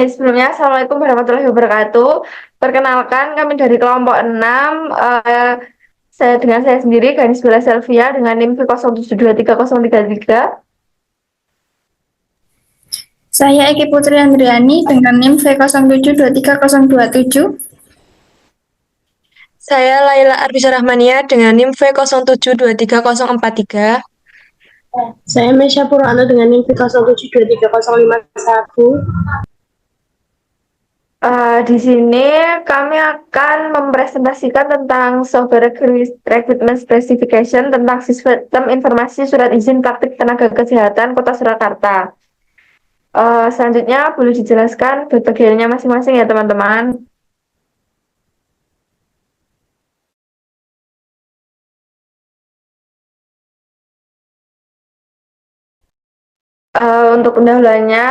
Sebelumnya, Assalamualaikum warahmatullahi wabarakatuh. Perkenalkan, kami dari kelompok 6. Saya sendiri, Ganis Bella Selvia, dengan NIM V07230333. Saya Eki Putri Andriani dengan NIM V07230227. Saya Laila Arbisa Rahmania dengan NIM V07230433. Saya Mesya Purwana dengan NIM V07230551. Di sini kami akan mempresentasikan tentang software recruitment specification tentang sistem informasi surat izin praktik tenaga kesehatan Kota Surakarta. Selanjutnya boleh dijelaskan bagiannya masing-masing ya teman-teman. Untuk pendahuluannya,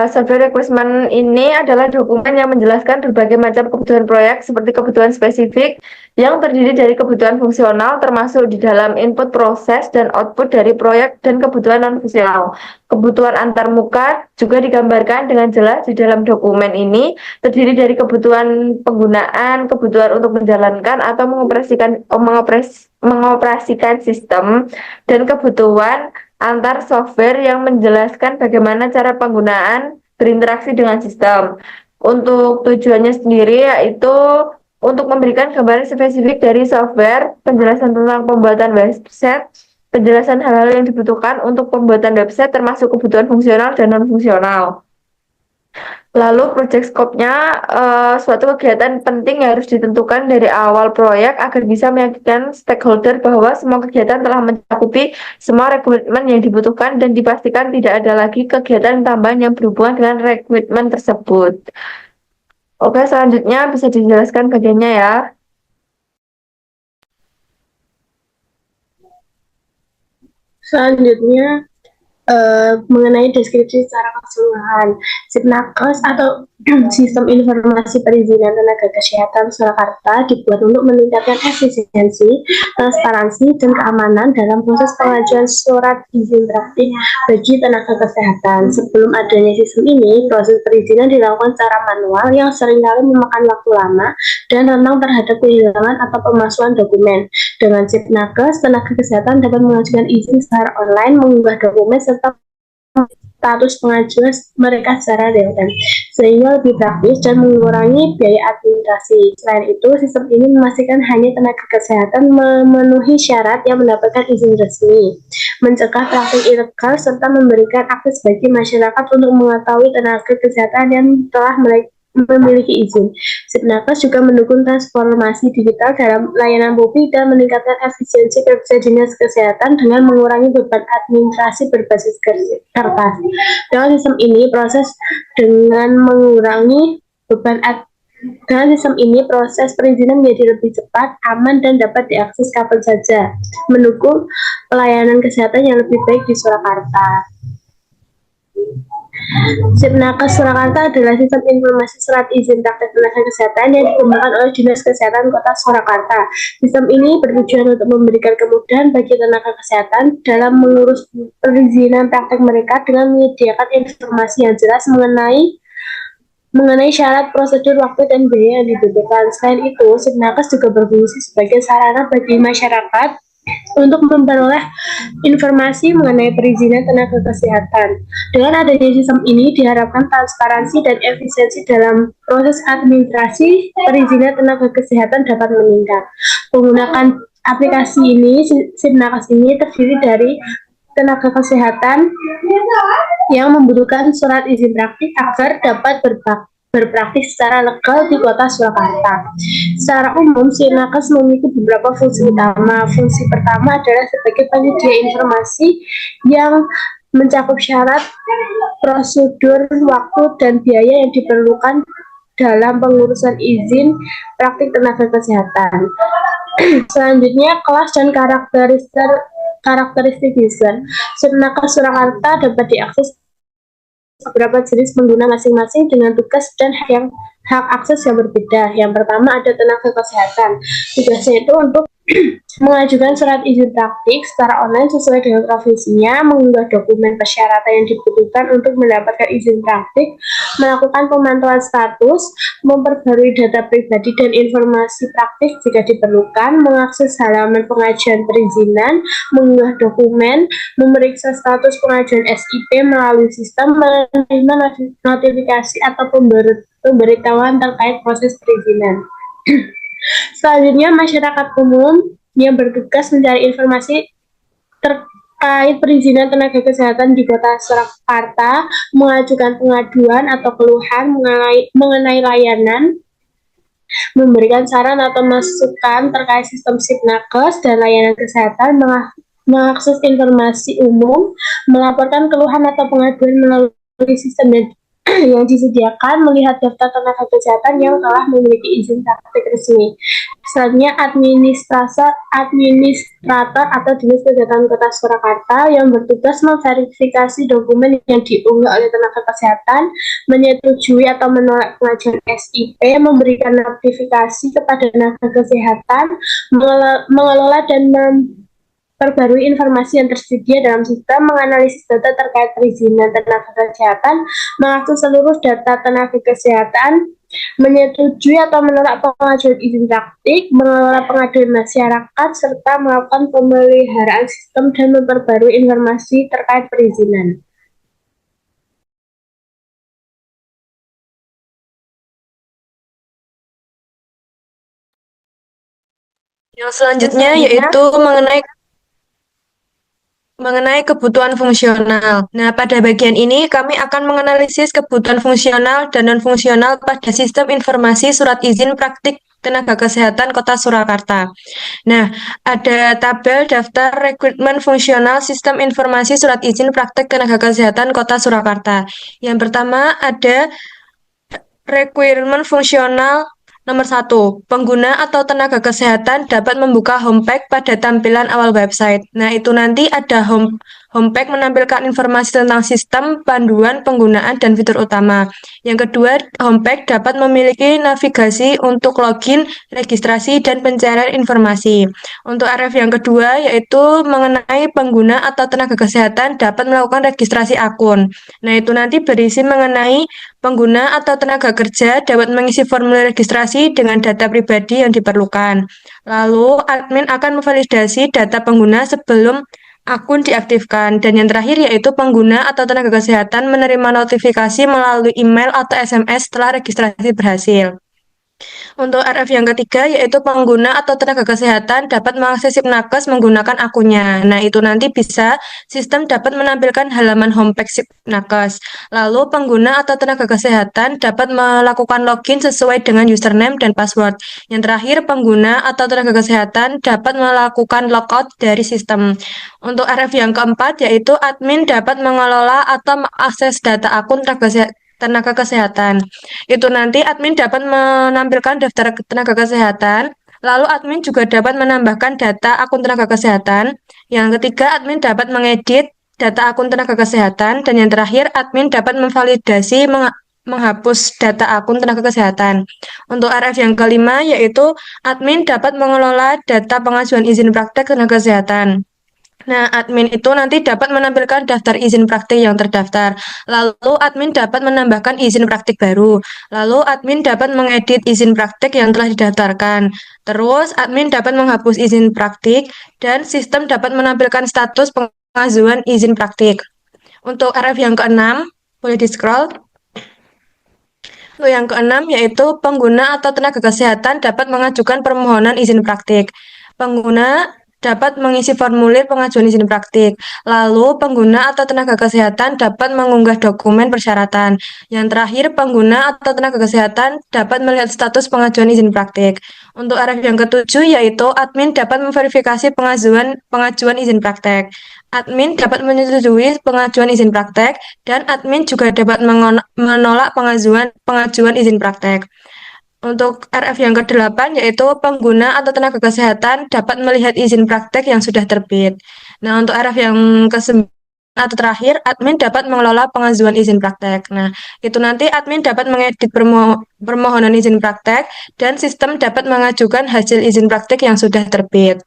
software requirement ini adalah dokumen yang menjelaskan berbagai macam kebutuhan proyek seperti kebutuhan spesifik yang terdiri dari kebutuhan fungsional termasuk di dalam input proses dan output dari proyek dan kebutuhan non-fungsional. Kebutuhan antarmuka juga digambarkan dengan jelas di dalam dokumen ini, terdiri dari kebutuhan penggunaan, kebutuhan untuk menjalankan atau mengoperasikan sistem, dan kebutuhan antar software yang menjelaskan bagaimana cara penggunaan berinteraksi dengan sistem. Untuk tujuannya sendiri yaitu untuk memberikan gambaran spesifik dari software, penjelasan tentang pembuatan website, penjelasan hal-hal yang dibutuhkan untuk pembuatan website termasuk kebutuhan fungsional dan non-fungsional. Lalu project scope-nya, suatu kegiatan penting harus ditentukan dari awal proyek agar bisa meyakinkan stakeholder bahwa semua kegiatan telah mencakupi semua rekrutmen yang dibutuhkan dan dipastikan tidak ada lagi kegiatan tambahan yang berhubungan dengan rekrutmen tersebut. Oke, selanjutnya bisa dijelaskan bagiannya ya. Selanjutnya mengenai deskripsi secara keseluruhan, Sipnakes atau Sistem Informasi Perizinan Tenaga Kesehatan Surakarta dibuat untuk meningkatkan efisiensi, transparansi, dan keamanan dalam proses pengajuan surat izin praktik bagi tenaga kesehatan. Sebelum adanya sistem ini, proses perizinan dilakukan secara manual yang seringkali memakan waktu lama dan rentan terhadap kehilangan atau pemalsuan dokumen. Dengan Sipnakes, tenaga kesehatan dapat mengajukan izin secara online, mengunggah dokumen, serta status pengajuan mereka secara real-time, sehingga lebih praktis dan mengurangi biaya administrasi. Selain itu, sistem ini memastikan hanya tenaga kesehatan memenuhi syarat yang mendapatkan izin resmi, mencegah praktik ilegal, serta memberikan akses bagi masyarakat untuk mengetahui tenaga kesehatan yang telah memiliki izin. Sipnakes juga mendukung transformasi digital dalam layanan publik dan meningkatkan efisiensi kerja dinas kesehatan dengan mengurangi beban administrasi berbasis kertas. Dengan sistem ini, proses perizinan menjadi lebih cepat, aman, dan dapat diakses kapan saja, mendukung pelayanan kesehatan yang lebih baik di Surakarta. Sipnakes Surakarta adalah sistem informasi surat izin praktek tenaga kesehatan yang dikembangkan oleh Dinas Kesehatan Kota Surakarta. Sistem ini bertujuan untuk memberikan kemudahan bagi tenaga kesehatan dalam mengurus perizinan praktek mereka dengan menyediakan informasi yang jelas mengenai syarat, prosedur, waktu, dan biaya yang dibutuhkan. Selain itu, Sipnakes juga berfungsi sebagai sarana bagi masyarakat untuk memperoleh informasi mengenai perizinan tenaga kesehatan. Dengan adanya sistem ini, diharapkan transparansi dan efisiensi dalam proses administrasi perizinan tenaga kesehatan dapat meningkat. Penggunaan aplikasi ini, Sipnakes ini terdiri dari tenaga kesehatan yang membutuhkan surat izin praktik agar dapat berpraktik secara legal di Kota Surakarta. Secara umum, Sipnakes memiliki beberapa fungsi utama. Fungsi pertama adalah sebagai penyedia informasi yang mencakup syarat, prosedur, waktu, dan biaya yang diperlukan dalam pengurusan izin praktik tenaga kesehatan. Selanjutnya, kelas dan karakteristik user. Sipnakes Surakarta dapat diakses beberapa jenis pengguna masing-masing dengan tugas dan hak yang hak akses yang berbeda. Yang pertama ada tenaga kesehatan. Tugasnya itu untuk mengajukan surat izin praktik secara online sesuai dengan profesinya, mengunggah dokumen persyaratan yang dibutuhkan untuk mendapatkan izin praktik, melakukan pemantauan status, memperbarui data pribadi dan informasi praktik jika diperlukan, mengakses halaman pengajuan perizinan, mengunggah dokumen, memeriksa status pengajuan SIP melalui sistem, menerima notifikasi atau pemberitahuan terkait proses perizinan. Selanjutnya, masyarakat umum yang bertugas mencari informasi terkait perizinan tenaga kesehatan di Kota Surakarta, mengajukan pengaduan atau keluhan mengenai layanan, memberikan saran atau masukan terkait sistem Sipnakes dan layanan kesehatan, mengakses informasi umum, melaporkan keluhan atau pengaduan melalui sistem yang disediakan, melihat daftar tenaga kesehatan yang telah memiliki izin praktik resmi. Selanjutnya, administrator atau Dinas Kesehatan Kota Surakarta yang bertugas memverifikasi dokumen yang diunggah oleh tenaga kesehatan, menyetujui atau menolak pengajuan SIP, memberikan notifikasi kepada tenaga kesehatan, mengelola dan perbarui informasi yang tersedia dalam sistem, menganalisis data terkait perizinan tenaga kesehatan, mengakses seluruh data tenaga kesehatan, menyetujui atau menolak pengajuan izin praktik, mengelola pengaduan masyarakat, serta melakukan pemeliharaan sistem dan memperbarui informasi terkait perizinan. Yang selanjutnya yaitu mengenai kebutuhan fungsional. Nah, pada bagian ini kami akan menganalisis kebutuhan fungsional dan non-fungsional pada sistem informasi surat izin praktik tenaga kesehatan Kota Surakarta. Nah, ada tabel daftar rekrutmen fungsional sistem informasi surat izin praktik tenaga kesehatan Kota Surakarta. Yang pertama ada requirement fungsional nomor 1, pengguna atau tenaga kesehatan dapat membuka homepage pada tampilan awal website. Nah, itu nanti ada homepage menampilkan informasi tentang sistem, panduan, penggunaan, dan fitur utama. Yang kedua, homepage dapat memiliki navigasi untuk login, registrasi, dan pencarian informasi. Untuk RF yang kedua, yaitu mengenai pengguna atau tenaga kesehatan dapat melakukan registrasi akun. Nah, itu nanti berisi mengenai pengguna atau tenaga kerja dapat mengisi formulir registrasi dengan data pribadi yang diperlukan. Lalu, admin akan memvalidasi data pengguna sebelum akun diaktifkan. Dan yang terakhir yaitu pengguna atau tenaga kesehatan menerima notifikasi melalui email atau SMS setelah registrasi berhasil. Untuk RF yang ketiga, yaitu pengguna atau tenaga kesehatan dapat mengakses Sipnakes menggunakan akunnya. Nah, itu nanti bisa sistem dapat menampilkan halaman homepage Sipnakes. Lalu, pengguna atau tenaga kesehatan dapat melakukan login sesuai dengan username dan password. Yang terakhir, pengguna atau tenaga kesehatan dapat melakukan logout dari sistem. Untuk RF yang keempat, yaitu admin dapat mengelola atau mengakses data akun tenaga kesehatan. Itu nanti admin dapat menampilkan daftar tenaga kesehatan, lalu admin juga dapat menambahkan data akun tenaga kesehatan. Yang ketiga, admin dapat mengedit data akun tenaga kesehatan. Dan yang terakhir, admin dapat memvalidasi menghapus data akun tenaga kesehatan. Untuk RF yang kelima, yaitu admin dapat mengelola data pengajuan izin praktek tenaga kesehatan. Nah, admin itu nanti dapat menampilkan daftar izin praktik yang terdaftar. Lalu, admin dapat menambahkan izin praktik baru. Lalu, admin dapat mengedit izin praktik yang telah didaftarkan. Terus, admin dapat menghapus izin praktik dan sistem dapat menampilkan status pengajuan izin praktik. Untuk RF yang keenam, boleh di-scroll. Untuk yang keenam, yaitu pengguna atau tenaga kesehatan dapat mengajukan permohonan izin praktik. Pengguna dapat mengisi formulir pengajuan izin praktik. Lalu, pengguna atau tenaga kesehatan dapat mengunggah dokumen persyaratan. Yang terakhir, pengguna atau tenaga kesehatan dapat melihat status pengajuan izin praktik. Untuk RF yang ketujuh, yaitu admin dapat memverifikasi pengajuan izin praktek. Admin dapat menyetujui pengajuan izin praktek, dan admin juga dapat menolak pengajuan izin praktek. Untuk RF yang ke-8, yaitu pengguna atau tenaga kesehatan dapat melihat izin praktek yang sudah terbit. Nah, untuk RF yang ke-9, atau terakhir, admin dapat mengelola pengajuan izin praktek. Nah, itu nanti admin dapat mengedit permohonan izin praktek dan sistem dapat mengajukan hasil izin praktek yang sudah terbit.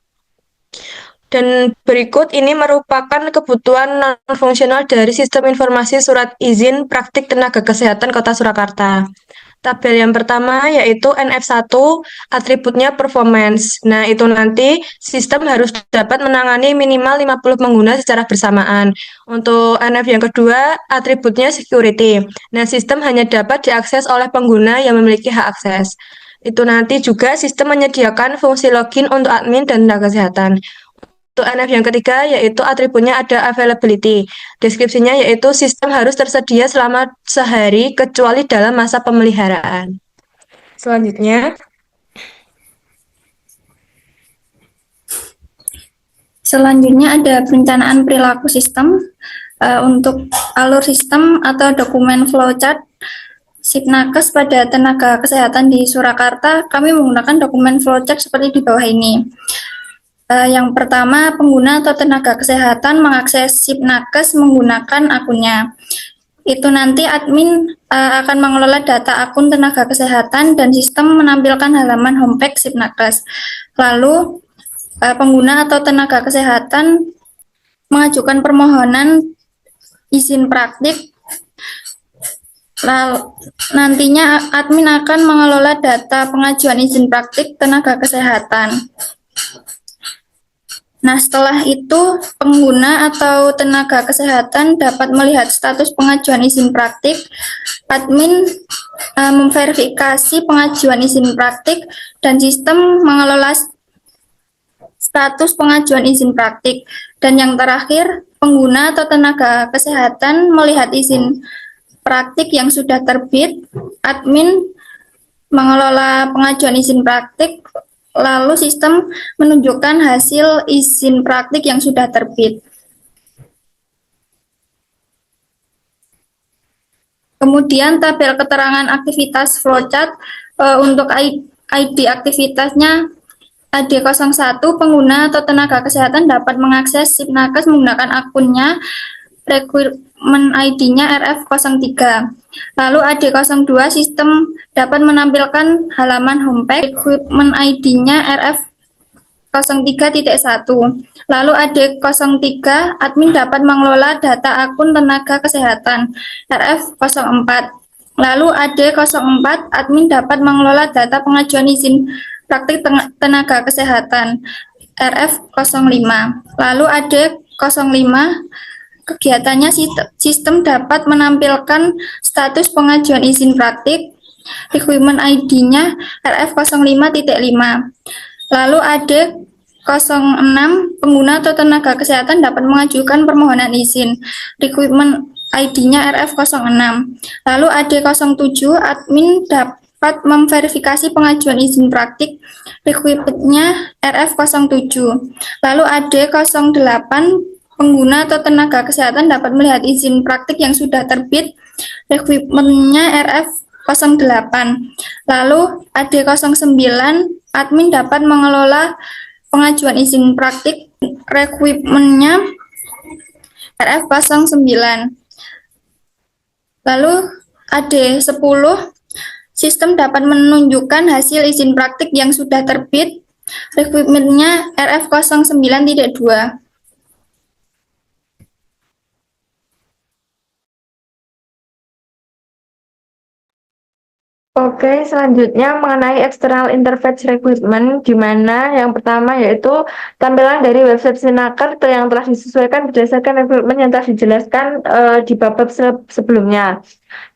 Dan berikut ini merupakan kebutuhan non-fungsional dari Sistem Informasi Surat Izin Praktik Tenaga Kesehatan Kota Surakarta. Tabel yang pertama yaitu NF1, atributnya performance. Nah, itu nanti sistem harus dapat menangani minimal 50 pengguna secara bersamaan. Untuk NF yang kedua, atributnya security. Nah, sistem hanya dapat diakses oleh pengguna yang memiliki hak akses. Itu nanti juga sistem menyediakan fungsi login untuk admin dan tenaga kesehatan. Untuk NF yang ketiga yaitu atributnya ada availability. Deskripsinya yaitu sistem harus tersedia selama sehari kecuali dalam masa pemeliharaan. Selanjutnya, Selanjutnya ada perencanaan perilaku sistem. Untuk alur sistem atau dokumen flowchart Sipnakes pada tenaga kesehatan di Surakarta, kami menggunakan dokumen flowchart seperti di bawah ini. Yang pertama, pengguna atau tenaga kesehatan mengakses Sipnakes menggunakan akunnya. Itu nanti admin akan mengelola data akun tenaga kesehatan dan sistem menampilkan halaman homepage Sipnakes. Lalu, pengguna atau tenaga kesehatan mengajukan permohonan izin praktik. Lalu, nantinya admin akan mengelola data pengajuan izin praktik tenaga kesehatan. Nah, setelah itu pengguna atau tenaga kesehatan dapat melihat status pengajuan izin praktik. Admin memverifikasi pengajuan izin praktik dan sistem mengelola status pengajuan izin praktik. Dan yang terakhir, pengguna atau tenaga kesehatan melihat izin praktik yang sudah terbit. Admin mengelola pengajuan izin praktik, lalu sistem menunjukkan hasil izin praktik yang sudah terbit. Kemudian tabel keterangan aktivitas flowchart untuk ID aktivitasnya AD01, pengguna atau tenaga kesehatan dapat mengakses Sipnakes menggunakan akunnya, requirement ID-nya RF03. Lalu AD02, sistem dapat menampilkan halaman homepage, requirement ID-nya RF03.1. Lalu AD03, admin dapat mengelola data akun tenaga kesehatan, RF04. Lalu AD04, admin dapat mengelola data pengajuan izin praktik tenaga kesehatan, RF05. Lalu AD05, kegiatannya sistem dapat menampilkan status pengajuan izin praktik, requirement ID-nya RF05.5. Lalu AD06, pengguna atau tenaga kesehatan dapat mengajukan permohonan izin, requirement ID-nya RF06. Lalu AD07, admin dapat memverifikasi pengajuan izin praktik, requirement-nya RF07. Lalu AD08, pengguna atau tenaga kesehatan dapat melihat izin praktik yang sudah terbit, requirement-nya RF08. Lalu AD09, admin dapat mengelola pengajuan izin praktik, requirement-nya RF09. Lalu AD10, sistem dapat menunjukkan hasil izin praktik yang sudah terbit, requirement-nya RF09.2. Oke, selanjutnya mengenai external interface requirement, di mana yang pertama yaitu tampilan dari website Sipnakes yang telah disesuaikan berdasarkan requirement yang telah dijelaskan di bab sebelumnya.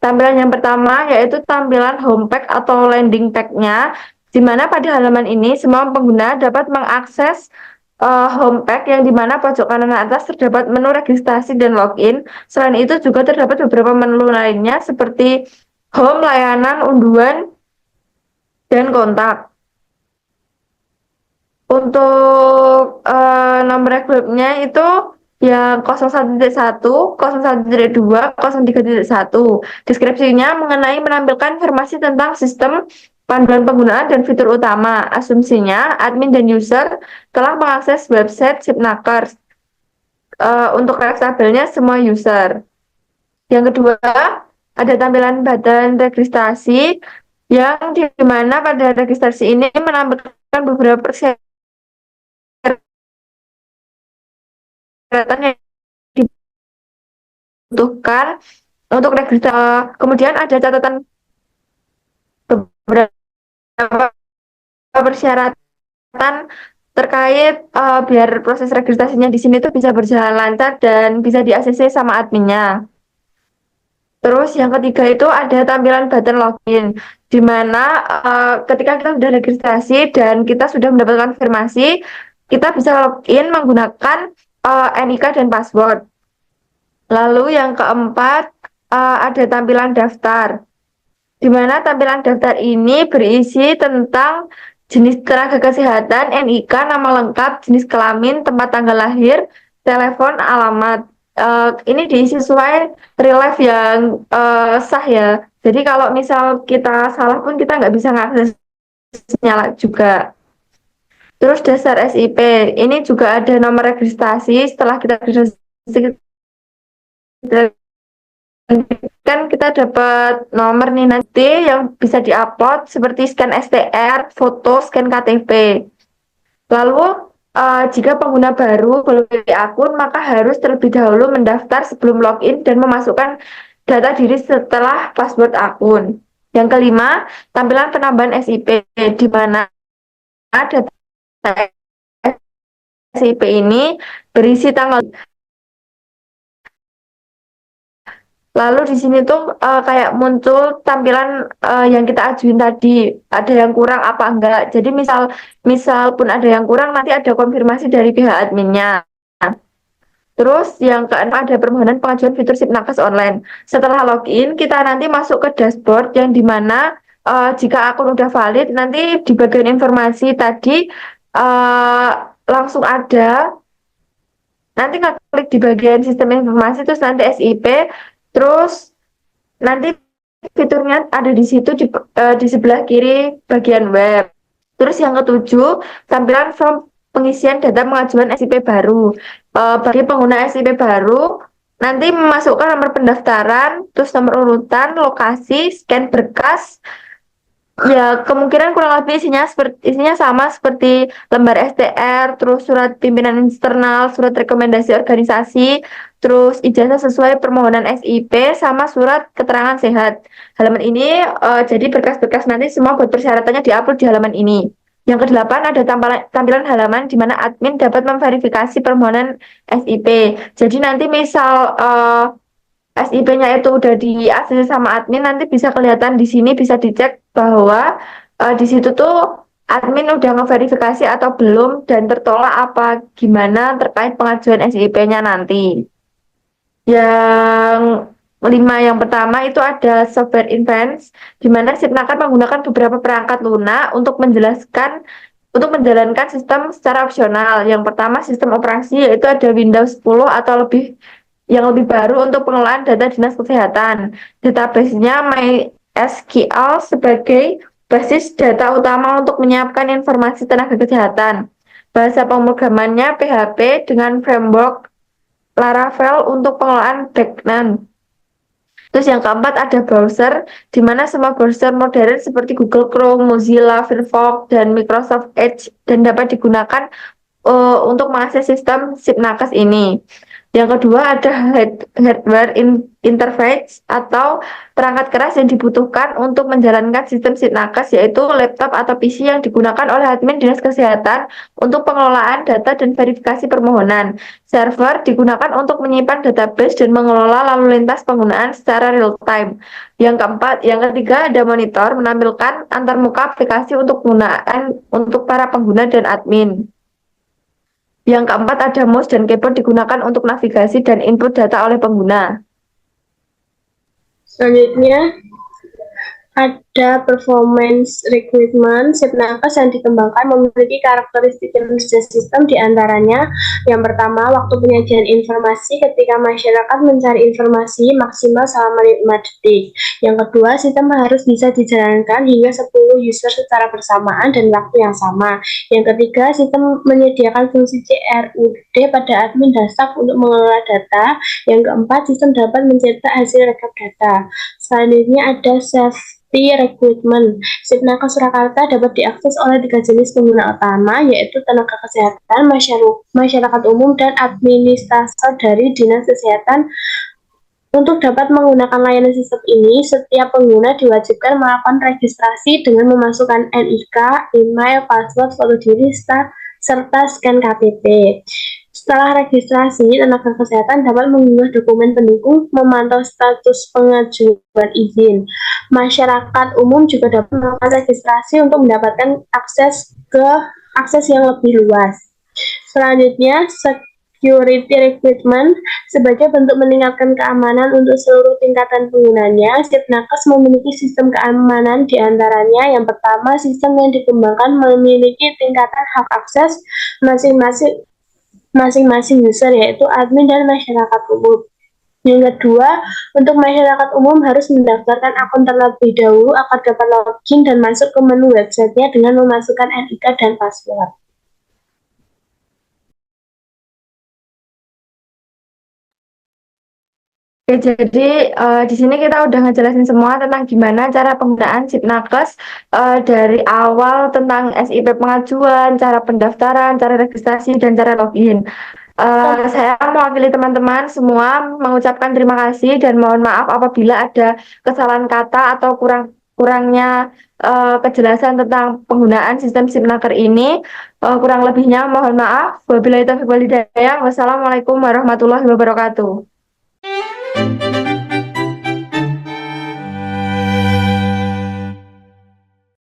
Tampilan yang pertama yaitu tampilan homepage atau landing page-nya, di mana pada halaman ini semua pengguna dapat mengakses homepage yang di mana pojok kanan atas terdapat menu registrasi dan login. Selain itu juga terdapat beberapa menu lainnya seperti home, layanan, unduhan, dan kontak. Untuk nomor requirement-nya itu yang 01.1, 01.2, 03.1. Deskripsinya mengenai menampilkan informasi tentang sistem, panduan penggunaan, dan fitur utama. Asumsinya, admin dan user telah mengakses website Sipnakes. untuk aksesibelnya semua user. Yang kedua, ada tampilan button registrasi yang dimana pada registrasi ini menampilkan beberapa persyaratan yang dibutuhkan untuk registrasi. Kemudian ada catatan beberapa persyaratan terkait biar proses registrasinya di sini tuh bisa berjalan lancar dan bisa di-ACC sama adminnya. Terus yang ketiga itu ada tampilan button login, di mana ketika kita sudah registrasi dan kita sudah mendapatkan konfirmasi, kita bisa login menggunakan NIK dan password. Lalu yang keempat ada tampilan daftar, di mana tampilan daftar ini berisi tentang jenis tenaga kesehatan, NIK, nama lengkap, jenis kelamin, tempat tanggal lahir, telepon, alamat. Ini diisi sesuai real life yang sah ya. Jadi kalau misal kita salah pun kita nggak bisa ngaksesnya juga. Terus dasar SIP, ini juga ada nomor registrasi. Setelah kita registrasi, kan kita dapat nomor nih nanti yang bisa diupload seperti scan STR, foto, scan KTP. Lalu jika pengguna baru belum memiliki akun, maka harus terlebih dahulu mendaftar sebelum login dan memasukkan data diri setelah password akun. Yang kelima, tampilan penambahan SIP, di mana data SIP ini berisi tanggal. Lalu di sini tuh kayak muncul tampilan yang kita ajuin tadi, ada yang kurang apa enggak. Jadi misal pun ada yang kurang, nanti ada konfirmasi dari pihak adminnya. Terus yang keenam ada permohonan pengajuan fitur Sipnakes online. Setelah login, kita nanti masuk ke dashboard yang dimana jika akun udah valid, nanti di bagian informasi tadi langsung ada. Nanti klik di bagian sistem informasi, terus nanti SIP, terus nanti fiturnya ada di situ di sebelah kiri bagian web. Terus yang ketujuh, tampilan form pengisian data pengajuan SIP baru. Bagi pengguna SIP baru, nanti memasukkan nomor pendaftaran, terus nomor urutan, lokasi, scan berkas. Ya, kemungkinan kurang lebih isinya sama seperti lembar STR, terus surat pimpinan internal, surat rekomendasi organisasi, terus ijazah sesuai permohonan SIP, sama surat keterangan sehat. Halaman ini jadi berkas-berkas nanti semua buat persyaratannya diupload di halaman ini. Yang kedelapan ada tampilan halaman di mana admin dapat memverifikasi permohonan SIP. Jadi nanti misal SIP-nya itu udah di-ACC sama admin, nanti bisa kelihatan di sini, bisa dicek bahwa di situ tuh admin udah ngeverifikasi atau belum dan tertolak apa gimana terkait pengajuan SIP-nya nanti. Yang yang pertama itu ada software advance, di mana Sipnaker menggunakan beberapa perangkat lunak untuk menjalankan sistem secara opsional. Yang pertama sistem operasi, yaitu ada Windows 10 atau yang lebih baru untuk pengelolaan data dinas kesehatan. Database-nya MySQL sebagai basis data utama untuk menyiapkan informasi tenaga kesehatan. Bahasa pemrogramannya PHP dengan framework Laravel untuk pengelolaan backend. Terus yang keempat ada browser, di mana semua browser modern seperti Google Chrome, Mozilla, Firefox, dan Microsoft Edge dan dapat digunakan untuk mengakses sistem Sipnakes ini. Yang kedua ada hardware interface atau perangkat keras yang dibutuhkan untuk menjalankan sistem Sipnakes, yaitu laptop atau PC yang digunakan oleh admin dinas kesehatan untuk pengelolaan data dan verifikasi permohonan. Server digunakan untuk menyimpan database dan mengelola lalu lintas penggunaan secara real time. Yang ketiga ada monitor menampilkan antarmuka aplikasi untuk penggunaan untuk para pengguna dan admin. Yang keempat ada mouse dan keyboard digunakan untuk navigasi dan input data oleh pengguna. Selanjutnya Ada performance recruitment, Sipnakes yang dikembangkan memiliki karakteristik kinerja sistem di antaranya yang pertama, waktu penyajian informasi ketika masyarakat mencari informasi maksimal selama 5 detik. Yang kedua, sistem harus bisa dijalankan hingga 10 user secara bersamaan dan waktu yang sama. Yang ketiga, sistem menyediakan fungsi CRUD pada admin dan staf untuk mengelola data. Yang keempat, sistem dapat mencetak hasil rekap data. Selanjutnya ada recruitment. Sipnakes Surakarta dapat diakses oleh 3 jenis pengguna utama, yaitu tenaga kesehatan, masyarakat umum, dan administrator dari Dinas Kesehatan. Untuk dapat menggunakan layanan sistem ini, setiap pengguna diwajibkan melakukan registrasi dengan memasukkan NIK, email, password, foto diri, serta scan KTP. Setelah registrasi, tenaga kesehatan dapat mengunggah dokumen pendukung, memantau status pengajuan izin. Masyarakat umum juga dapat melakukan registrasi untuk mendapatkan akses yang lebih luas. Selanjutnya, security recruitment sebagai bentuk meningkatkan keamanan untuk seluruh tingkatan penggunanya. Sipnakes memiliki sistem keamanan di antaranya yang pertama, sistem yang dikembangkan memiliki tingkatan hak akses masing-masing user, yaitu admin dan masyarakat umum. Yang kedua, untuk masyarakat umum harus mendaftarkan akun terlebih dahulu agar dapat login dan masuk ke menu websitenya dengan memasukkan NIK dan password. Oke, jadi di sini kita udah ngejelasin semua tentang gimana cara penggunaan Sipnakes dari awal tentang SIP pengajuan, cara pendaftaran, cara registrasi, dan cara login. Saya mewakili teman-teman semua mengucapkan terima kasih dan mohon maaf apabila ada kesalahan kata atau kurangnya kejelasan tentang penggunaan sistem Sipnaker ini. Kurang lebihnya mohon maaf. Wabillahi taufiq wal hidayah. Wassalamualaikum warahmatullahi wabarakatuh.